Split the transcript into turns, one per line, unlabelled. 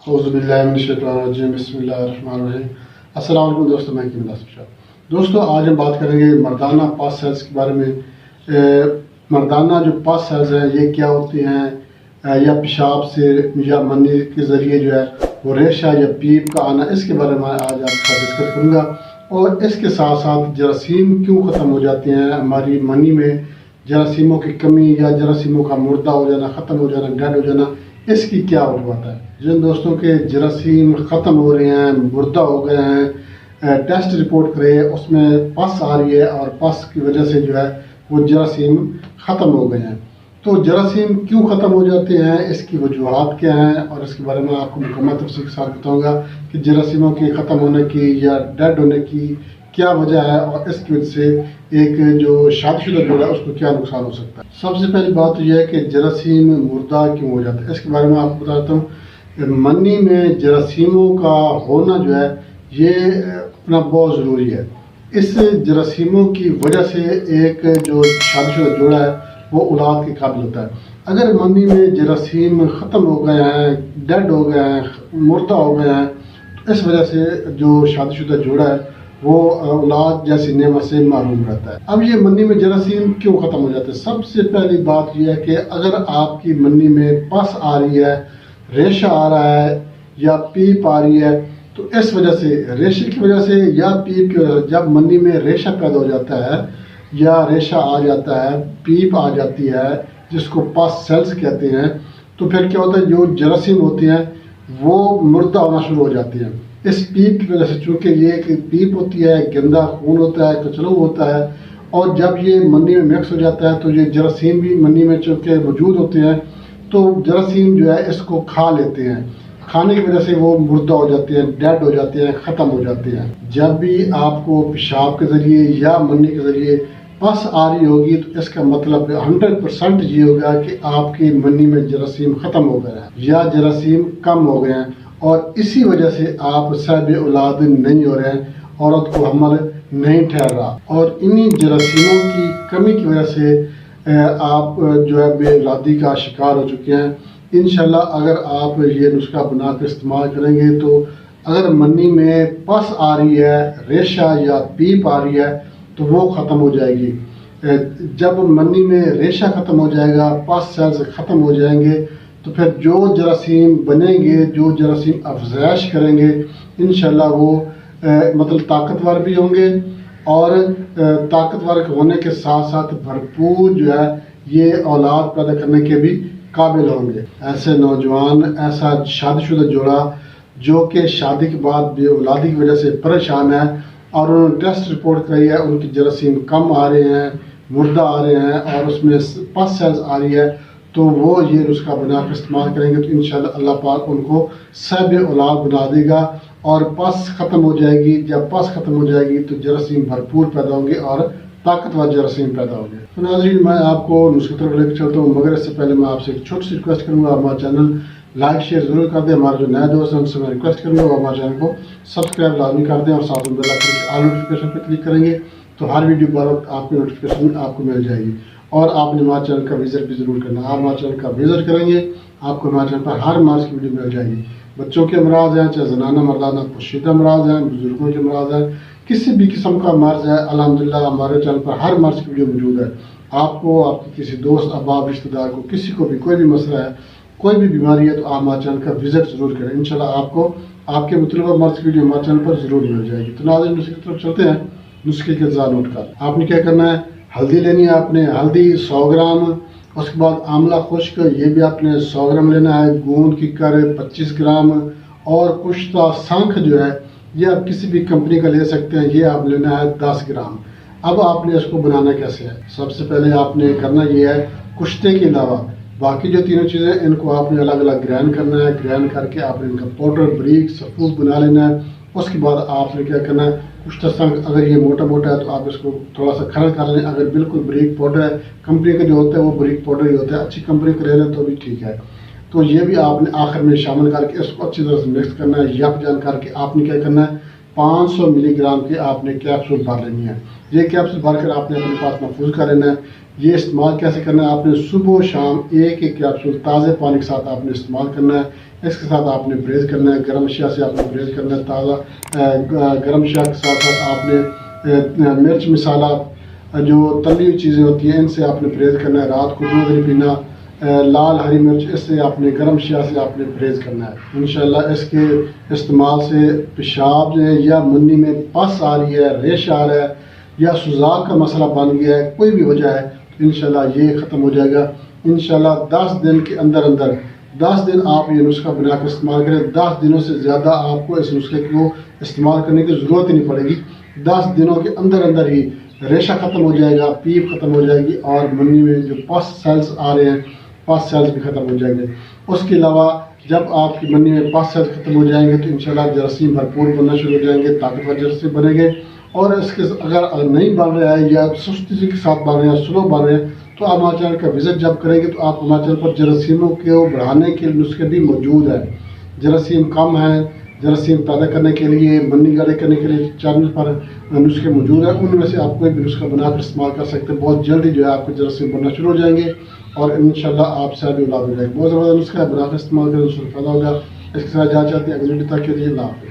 औज़ुबिल्लाहिमिनश्शैतानिर्रजीम बिस्मिल्लाहिर्रहमानिर्रहीम। अस्सलाम वालेकुम दोस्तों, मैं कीमत आसिफ। दोस्तों आज हम बात करेंगे मर्दाना पास सेल्स के बारे में। मर्दाना जो पास सेल्स हैं ये क्या होती हैं, या पेशाब से या मनी के ज़रिए जो है वो रेशा या पीप का आना, इसके बारे में आज आपके साथ डिस्कस करूँगा। और इसके साथ साथ जरासीम क्यों ख़त्म हो जाते हैं हमारी मनी में, जरासीमों की कमी या जरासीमों का मुर्दा हो जाना, ख़त्म हो जाना, डेड हो जाना, इसकी क्या वजूहत है। जिन दोस्तों के जरासीम ख़त्म हो रहे हैं, मुर्दा हो गए हैं, टेस्ट रिपोर्ट करे उसमें पस आ रही है और पस की वजह से जो है वो जरासीम ख़त्म हो गए हैं। तो जरासीम क्यों ख़त्म हो जाते हैं, इसकी वजूहत क्या हैं, और इसके बारे में आपको मुकम्मल तफसील के साथ बताऊँगा कि जरासीमों के ख़त्म होने की या डेड होने की क्या वजह है और इसकी वजह से एक जो शादीशुदा जोड़ा है उसको क्या नुकसान हो सकता है। सबसे पहली बात तो यह है कि जरासीम मुर्दा क्यों हो जाता है, इसके बारे में आपको बताता हूँ। मनी में जरासीमों का होना जो है ये अपना बहुत ज़रूरी है। इस जरासीमों की वजह से एक जो शादीशुदा जोड़ा है वो औलाद के काबिल होता है। अगर मनी में जरासीम ख़त्म हो गए हैं, डेड हो गए हैं, मुर्दा हो गए हैं, तो इस वजह से जो शादीशुदा जोड़ा है वो औलाद जैसी नेमत से महरूम रहता है। अब ये मनी में जरासीम क्यों ख़त्म हो जाते हैं। सबसे पहली बात यह है कि अगर आपकी मनी में पस आ रही है, रेशा आ रहा है या पीप आ रही है, तो इस वजह से, रेशे की वजह से या पीप की वजह से, जब मनी में रेशा पैदा हो जाता है या रेशा आ जाता है, पीप आ जाती है जिसको पस सेल्स कहते हैं, तो फिर क्या होता है, जो जरासीम होती हैं वो मुर्दा होना शुरू हो जाती हैं। इस पीप की वजह से, चूँकि ये एक पीप होती है, गंदा खून होता है, कचलू होता है, और जब ये मनी में मिक्स हो जाता है तो ये जरासीम भी मनी में चूँकि मौजूद होते हैं, तो जरासीम जो है इसको खा लेते हैं। खाने की वजह से वो मुर्दा हो जाते हैं, डेड हो जाते हैं, ख़त्म हो जाते हैं। जब भी आपको पेशाब के ज़रिए या मनी के ज़रिए पस आ रही होगी तो इसका मतलब 100% ये होगा कि आपकी मनी में जरासीम ख़त्म हो गया है या जरासीम कम हो गए हैं, और इसी वजह से आप साहिब औलाद नहीं हो रहे हैं, औरत को हमल नहीं ठहर रहा, और इन्हीं जरासीमों की कमी की वजह से आप जो है बेऔलादी का शिकार हो चुके हैं। इंशाल्लाह अगर आप ये नुस्खा बना कर इस्तेमाल करेंगे तो अगर मनी में पस आ रही है, रेशा या पीप आ रही है, तो वो ख़त्म हो जाएगी। जब मनी में रेशा ख़त्म हो जाएगा, पस सेल्स ख़त्म हो जाएंगे, तो फिर जो जरासीम बनेंगे, जो जरासीम अफज़ाइश करेंगे, इंशाल्लाह वो मतलब ताकतवर भी होंगे, और ताकतवर होने के साथ साथ भरपूर जो है ये औलाद पैदा करने के भी काबिल होंगे। ऐसे नौजवान, ऐसा शादीशुदा जोड़ा जो कि शादी के बाद बेऔलादी की वजह से परेशान है और उन्होंने टेस्ट रिपोर्ट कराई है, उनकी जरासीम कम आ रहे हैं, मुर्दा आ रहे हैं और उसमें पस सेल्स आ रही है, तो वो ये नुस्खा बना कर इस्तेमाल करेंगे तो इंशाल्लाह अल्लाह पाक उनको साहिब औलाद बना देगा और पस ख़त्म हो जाएगी। जब पस ख़त्म हो जाएगी तो जरासीम भरपूर पैदा होंगे और ताकतवर जरासीम पैदा होंगे। तो नाज़रीन, मैं आपको नुस्खे तरफ लेकर चलता हूँ, मगर इससे पहले मैं आपसे एक छोटी सी रिक्वेस्ट करूँगा, हमारा चैनल लाइक शेयर ज़रूर कर दें। हमारे जो नए दोस्त हैं उनसे मैं रिक्वेस्ट करूँगा हमारे चैनल को सब्सक्राइब लाजमी कर दें, और साथ में बेल आइकन ऑल नोटिफिकेशन पर क्लिक करेंगे तो हर वीडियो पर आपकी नोटिफिकेशन आपको मिल जाएगी। और आपने हमारे चैनल का विजिट भी ज़रूर करना। आप हमारे चैनल का विजिट करेंगे, आपको हमारे चैनल पर हर मार्च की वीडियो मिल जाएगी। बच्चों के अमराज हैं, चाहे जनाना मर्दाना पोशीदा अमराज हैं, बुजुर्गों के अमराज हैं, किसी भी किस्म का मर्ज है, अल्हम्दुलिल्लाह हमारे चैनल पर हर मर्ज की वीडियो मौजूद है। आपको, आपके किसी दोस्त, अहबाब, रिश्तेदार को, किसी को भी कोई भी मसला है, कोई भी बीमारी है, तो आप हमारे चैनल का विजिट ज़रूर करें। इंशाल्लाह आपको आपके मुतलबा मर्ज की वीडियो हमारे चैनल पर ज़रूर मिल जाएगी। तो नाज़रीन, नुस्खे की तरफ चलते हैं। नुस्खे के अज़ा नोट कर, आपने क्या करना है, हल्दी लेनी है आपने, हल्दी 100 ग्राम, उसके बाद आंवला खुश्क ये भी आपने 100 ग्राम लेना है, गूंद कीकर 25 ग्राम, और कुश्ता शंख जो है ये आप किसी भी कंपनी का ले सकते हैं, ये आप लेना है 10 ग्राम। अब आपने इसको बनाना कैसे है, सबसे पहले आपने करना ये है, कुश्ते के अलावा बाकी जो तीनों चीज़ें इनको आपने अलग अलग ग्राइंड करना है। ग्राइंड करके आपने इनका पाउडर बारीक सफूस बना लेना है। उसके बाद आपने क्या करना है, कुश्ता शंख अगर ये मोटा मोटा है तो आप इसको थोड़ा सा खरल कर लें, अगर बिल्कुल बारीक पाउडर है, कंपनी का जो होता है वो बारीक पाउडर ही होता है, अच्छी कंपनी का ले लें तो भी ठीक है। तो ये भी आपने आखिर में शामिल करके इसको अच्छी तरह से मिक्स करना है। यप जान करके आपने क्या करना है, 500 मिलीग्राम के आपने कैप्सूल भर लेनी है। ये कैप्सूल भर कर आपने अपने पास महफूज कर लेना है। ये इस्तेमाल कैसे करना है, आपने सुबह शाम एक एक कैप्सूल ताज़े पानी के साथ आपने इस्तेमाल करना है। اس کے ساتھ آپ نے پرہیز کرنا ہے، گرم اشیاء سے آپ نے پرہیز کرنا ہے، تازہ گرم اشیاء کے ساتھ ساتھ آپ نے مرچ مسالہ جو تلی ہوئی چیزیں ہوتی ہیں ان سے آپ نے پرہیز کرنا ہے، رات کو دودھ نہیں پینا، لال ہری مرچ اس سے آپ نے گرم اشیاء سے آپ نے پرہیز کرنا ہے۔ انشاءاللہ اس کے استعمال سے پیشاب جو ہے یا منی میں پس آ رہی ہے، ریش آ رہا ہے یا سوزاک کا مسئلہ بن گیا ہے، کوئی بھی وجہ ہے، انشاءاللہ یہ ختم ہو جائے گا۔ انشاءاللہ 10 دن کے اندر 10 دن آپ یہ نسخہ بنا کر استعمال کریں۔ 10 دنوں سے زیادہ آپ کو اس نسخے کو استعمال کرنے کی ضرورت ہی نہیں پڑے گی۔ 10 دنوں کے اندر ہی ریشہ ختم ہو جائے گا، پیپ ختم ہو جائے گی اور منی میں جو پس سیلز آ رہے ہیں پس سیلز بھی ختم ہو جائیں گے۔ اس کے علاوہ جب آپ کی منی میں پس سیلز ختم ہو جائیں گے تو انشاءاللہ جراثیم بھرپور بننا شروع ہو جائیں گے، طاقتور جراثیم بنیں گے۔ اور اس کے اگر نہیں بن رہا ہے یا سستی کے ساتھ بن رہے ہیں، سلو بن رہے ہیں، تو آپ ہمارے چینل کا وزٹ جب کریں گے تو آپ ہمارے چینل پر جراثیموں کو بڑھانے کے نسخے بھی موجود ہیں۔ جراثیم کم ہیں، جراثیم پیدا کرنے کے لیے، منی گاڑی کرنے کے لیے چینل پر نسخے موجود ہیں، ان میں سے آپ کوئی بھی نسخہ بنا کر استعمال کر سکتے ہیں۔ بہت جلدی جو ہے آپ کو جراثیم بننا شروع ہو جائیں گے اور انشاءاللہ آپ صاحب اولاد ہو جائیں گے۔ بہت زبردست نسخہ ہے، بنا کر استعمال کریں، اس سے فائدہ ہوگا۔ اس کے ساتھ جانا چاہتے ہیں اگلی ویڈیو تک کے لیے اللہ حافظ۔